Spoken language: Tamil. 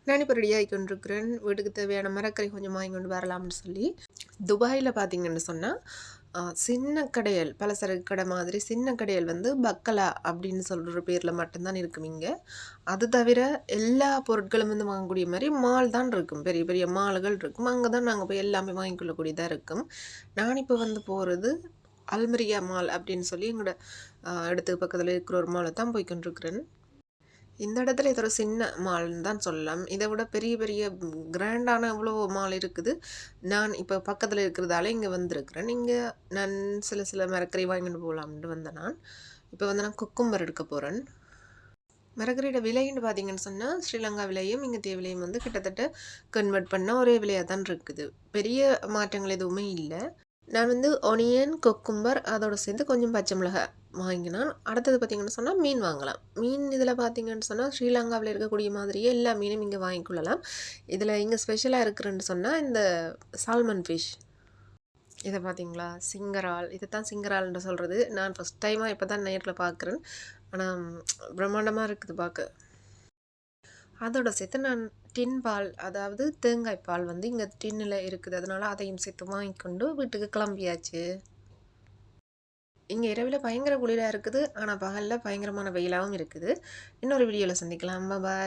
நான் இப்போ ரெடி ஆகி கொண்டிருக்கிறேன். வீட்டுக்கு தேவையான மரக்கறி கொஞ்சம் வாங்கி கொண்டு வரலாம்னு சொல்லி. துபாயில பார்த்தீங்கன்னு சொன்னா, சின்ன கடைகள், பலசரக்கு கடை மாதிரி சின்ன கடைகள் வந்து பக்கலா அப்படின்னு சொல்ற பேர்ல மட்டும் தான் இருக்கும் இங்க. அது தவிர எல்லா பொருட்களும் வந்து வாங்கக்கூடிய மாரி மால் தான் இருக்கும். பெரிய பெரிய மால்கள் இருக்கும். அங்க தான் நாங்க போய் எல்லாமே வாங்கிக் கொள்ளக்கூடியதா இருக்கும். நான் இப்போ வந்து போறது அல்மரியா மால் அப்படின்னு சொல்லி எங்களோட இடத்துக்கு பக்கத்துல இருக்கிற ஒரு மால தான் போய் கொண்டிருக்கிறேன். இந்த இடத்துல இது ஒரு சின்ன மால்ன்னு தான் சொல்லலாம். இதை விட பெரிய பெரிய கிராண்டான எவ்வளோ மால் இருக்குது. நான் இப்போ பக்கத்தில் இருக்கிறதால இங்கே வந்திருக்கிறேன். இங்கே நான் சில சில மரக்கறி வாங்கிட்டு போகலாம்னு வந்தேன் நான். இப்போ வந்து நான் குக்கும்பர் எடுக்க போகிறேன். மரக்கறியோட விலைன்னு பார்த்தீங்கன்னு சொன்னால் ஸ்ரீலங்கா விலையும் இங்கே விலையும் வந்து கிட்டத்தட்ட கன்வெர்ட் பண்ணால் ஒரே விலையாக தான் இருக்குது. பெரிய மாற்றங்கள் எதுவுமே இல்லை. நான் வந்து ஒனியன், குக்கும்பர் அதோட சேர்த்து கொஞ்சம் பச்சை மிளகாய் வாங்கினான். அடுத்தது பார்த்தீங்கன்னு சொன்னால் மீன் வாங்கலாம். மீன் இதில் பார்த்தீங்கன்னு சொன்னால் ஸ்ரீலங்காவில் இருக்கக்கூடிய மாதிரியே எல்லா மீனும் இங்கே வாங்கிக்கொள்ளலாம். இதில் இங்கே ஸ்பெஷலாக இருக்குதுன்னு சொன்னால் இந்த சால்மன் ஃபிஷ். இதை பார்த்தீங்களா, சிங்கரால். இதை தான் சிங்கரால்ன்ற சொல்கிறது. நான் ஃபஸ்ட் டைமாக இப்போ தான் நேரில் பார்க்குறேன். ஆனால் பிரம்மாண்டமாக இருக்குது பார்க்க. அதோட சேர்த்து நான் டின் பால், அதாவது தேங்காய் பால் வந்து இங்கே டின்னில் இருக்குது. அதனால அதையும் சேர்த்து வாங்கிக்கொண்டு வீட்டுக்கு கிளம்பியாச்சு. இங்கே இரவில் பயங்கர குளிராக இருக்குது. ஆனால் பகலில் பயங்கரமான வெயிலாகவும் இருக்குது. இன்னொரு வீடியோவில் சந்திக்கலாம். பாய்.